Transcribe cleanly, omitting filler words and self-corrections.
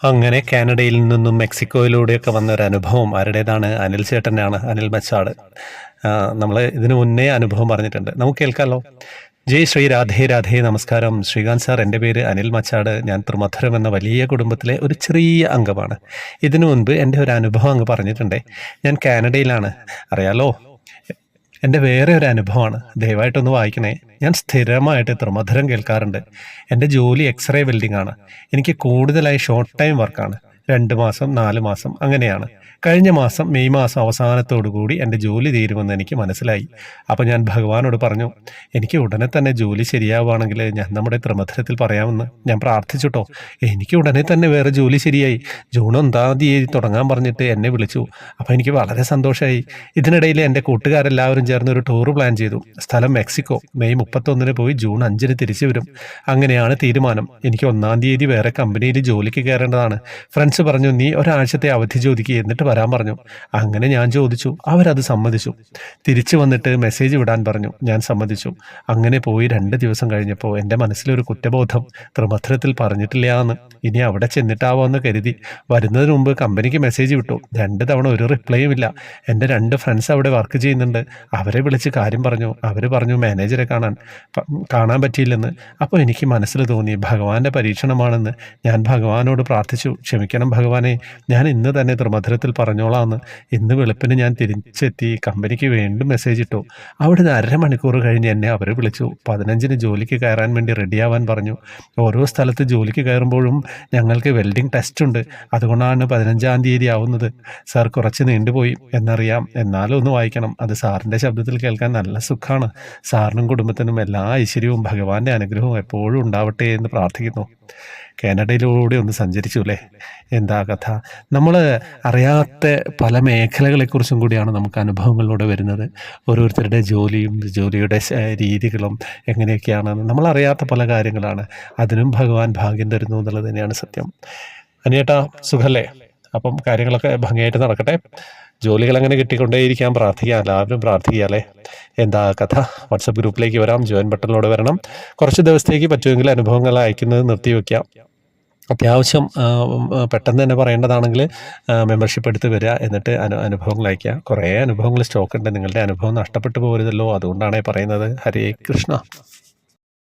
അങ്ങനെ കാനഡയിൽ നിന്നും മെക്സിക്കോയിലൂടെയൊക്കെ വന്ന ഒരു അനുഭവം ആരുടേതാണ്? അനിൽ ചേട്ടനാണ്, അനിൽ മച്ചാട്. നമ്മൾ ഇതിനു മുന്നേ അനുഭവം പറഞ്ഞിട്ടുണ്ട്, നമുക്ക് കേൾക്കാമല്ലോ. ജയ് ശ്രീ രാധേ രാധേ, നമസ്കാരം ശ്രീകാന്ത് സാർ. എൻ്റെ പേര് അനിൽ മച്ചാട്. ഞാൻ ത്രിമധുരം എന്ന വലിയ കുടുംബത്തിലെ ഒരു ചെറിയ അംഗമാണ്. ഇതിനു മുൻപ് എൻ്റെ ഒരു അനുഭവം അങ്ങ് പറഞ്ഞിട്ടുണ്ടേ. ഞാൻ കാനഡയിലാണ്, അറിയാലോ. എൻ്റെ വേറെ ഒരു അനുഭവമാണ്, ദയവായിട്ടൊന്ന് വായിക്കണേ. ഞാൻ സ്ഥിരമായിട്ട് ത്രിമധുരം കേൾക്കാറുണ്ട്. എൻ്റെ ജോലി എക്സ്റേ വെൽഡിംഗ് ആണ്. എനിക്ക് കൂടുതലായി ഷോർട്ട് ടൈം വർക്കാണ്. 2 മാസം 4 മാസം അങ്ങനെയാണ്. കഴിഞ്ഞ മാസം മെയ് മാസം അവസാനത്തോടു കൂടി എൻ്റെ ജോലി തീരുമെന്ന് എനിക്ക് മനസ്സിലായി. അപ്പോൾ ഞാൻ ഭഗവാനോട് പറഞ്ഞു, എനിക്ക് ഉടനെ തന്നെ ജോലി ശരിയാവുകയാണെങ്കിൽ ഞാൻ നമ്മുടെ ത്രിമധുരത്തിൽ പറയാമെന്ന് ഞാൻ പ്രാർത്ഥിച്ചുട്ടോ. എനിക്ക് ഉടനെ തന്നെ വേറെ ജോലി ശരിയായി. ജൂൺ 1 തീയതി തുടങ്ങാൻ പറഞ്ഞിട്ട് എന്നെ വിളിച്ചു. അപ്പോൾ എനിക്ക് വളരെ സന്തോഷമായി. ഇതിനിടയിൽ എൻ്റെ കൂട്ടുകാരെല്ലാവരും ചേർന്ന് ഒരു ടൂർ പ്ലാൻ ചെയ്തു. സ്ഥലം മെക്സിക്കോ. മെയ് 31 പോയി ജൂൺ 5 തിരിച്ചു വരും. അങ്ങനെയാണ് തീരുമാനം. എനിക്ക് 1 തീയതി വേറെ കമ്പനിയിൽ ജോലിക്ക് കയറേണ്ടതാണ്. ഫ്രണ്ട്സ് പറഞ്ഞു, നീ ഒരാഴ്ചത്തെ അവധി ചോദിക്കുക, എന്നിട്ട് വരാൻ പറഞ്ഞു. അങ്ങനെ ഞാൻ ചോദിച്ചു, അവരത് സമ്മതിച്ചു. തിരിച്ചു വന്നിട്ട് മെസ്സേജ് വിടാൻ പറഞ്ഞു. ഞാൻ സമ്മതിച്ചു. അങ്ങനെ പോയി 2 ദിവസം കഴിഞ്ഞപ്പോൾ എൻ്റെ മനസ്സിലൊരു കുറ്റബോധം. ത്രിമധുരത്തിൽ പറഞ്ഞിട്ടില്ല എന്ന്. ഇനി അവിടെ ചെന്നിട്ടാവോന്ന് കരുതി വരുന്നതിന് മുമ്പ് കമ്പനിക്ക് മെസ്സേജ് വിട്ടു. 2 തവണ ഒരു റിപ്ലൈയും ഇല്ല. എൻ്റെ 2 ഫ്രണ്ട്സ് അവിടെ വർക്ക് ചെയ്യുന്നുണ്ട്. അവരെ വിളിച്ച് കാര്യം പറഞ്ഞു. അവർ പറഞ്ഞു മാനേജറെ കാണാൻ പറ്റിയില്ലെന്ന്. അപ്പോൾ എനിക്ക് മനസ്സിൽ തോന്നി ഭഗവാന്റെ പരീക്ഷണമാണെന്ന്. ഞാൻ ഭഗവാനോട് പ്രാർത്ഥിച്ചു, ക്ഷമിക്കണം ഭഗവാനെ, ഞാൻ ഇന്ന് തന്നെ ത്രിമധുരത്തിൽ പറഞ്ഞോളാമെന്ന്. ഇന്ന് വെളുപ്പിന് ഞാൻ തിരിച്ചെത്തി കമ്പനിക്ക് വീണ്ടും മെസ്സേജ് ഇട്ടു. അവിടുന്ന് 1/2 മണിക്കൂർ കഴിഞ്ഞ് എന്നെ അവർ വിളിച്ചു. 15-ന് ജോലിക്ക് കയറാൻ വേണ്ടി റെഡിയാവാൻ പറഞ്ഞു. ഓരോ സ്ഥലത്ത് ജോലിക്ക് കയറുമ്പോഴും ഞങ്ങൾക്ക് വെൽഡിംഗ് ടെസ്റ്റ് ഉണ്ട്. അതുകൊണ്ടാണ് 15-ാം തീയതി ആവുന്നത്. സാർ, കുറച്ച് നീണ്ടുപോയി എന്നറിയാം, എന്നാലും ഒന്ന് വായിക്കണം. അത് സാറിൻ്റെ ശബ്ദത്തിൽ കേൾക്കാൻ നല്ല സുഖമാണ്. സാറിനും കുടുംബത്തിനും എല്ലാ ഐശ്വര്യവും ഭഗവാന്റെ അനുഗ്രഹവും എപ്പോഴും ഉണ്ടാവട്ടെ എന്ന് പ്രാർത്ഥിക്കുന്നു. കാനഡയിലൂടെ ഒന്ന് സഞ്ചരിച്ചു അല്ലേ? എന്താ കഥ! നമ്മൾ അറിയാത്ത പല മേഖലകളെക്കുറിച്ചും കൂടിയാണ് നമുക്ക് അനുഭവങ്ങളിലൂടെ വരുന്നത്. ഓരോരുത്തരുടെ ജോലിയും ജോലിയുടെ രീതികളും എങ്ങനെയൊക്കെയാണെന്ന് നമ്മളറിയാത്ത പല കാര്യങ്ങളാണ്. അതിനും ഭഗവാൻ ഭാഗ്യം തരുന്നു എന്നുള്ളത് തന്നെയാണ് സത്യം. അനിയേട്ടാ, സുഖല്ലേ? അപ്പം കാര്യങ്ങളൊക്കെ ഭംഗിയായിട്ട് നടക്കട്ടെ. ജോലികൾ അങ്ങനെ കിട്ടിക്കൊണ്ടേയിരിക്കാൻ പ്രാർത്ഥിക്കാം, എല്ലാവരും പ്രാർത്ഥിക്കാമല്ലേ? എന്താ കഥ? വാട്സപ്പ് ഗ്രൂപ്പിലേക്ക് വരാം, ജോയിൻ ബട്ടണിലൂടെ വരണം. കുറച്ച് ദിവസത്തേക്ക് പറ്റുമെങ്കിൽ അനുഭവങ്ങൾ അയക്കുന്നത് നിർത്തിവെക്കാം. അത്യാവശ്യം പെട്ടെന്ന് തന്നെ പറയേണ്ടതാണെങ്കിൽ മെമ്പർഷിപ്പ് എടുത്ത് വരിക, എന്നിട്ട് അനുഭവങ്ങൾ അയയ്ക്കുക. കുറേ അനുഭവങ്ങൾ സ്റ്റോക്ക് ഉണ്ട്. നിങ്ങളുടെ അനുഭവം നഷ്ടപ്പെട്ടു പോകരുതല്ലോ, അതുകൊണ്ടാണ് പറയുന്നത്. ഹരേ കൃഷ്ണ.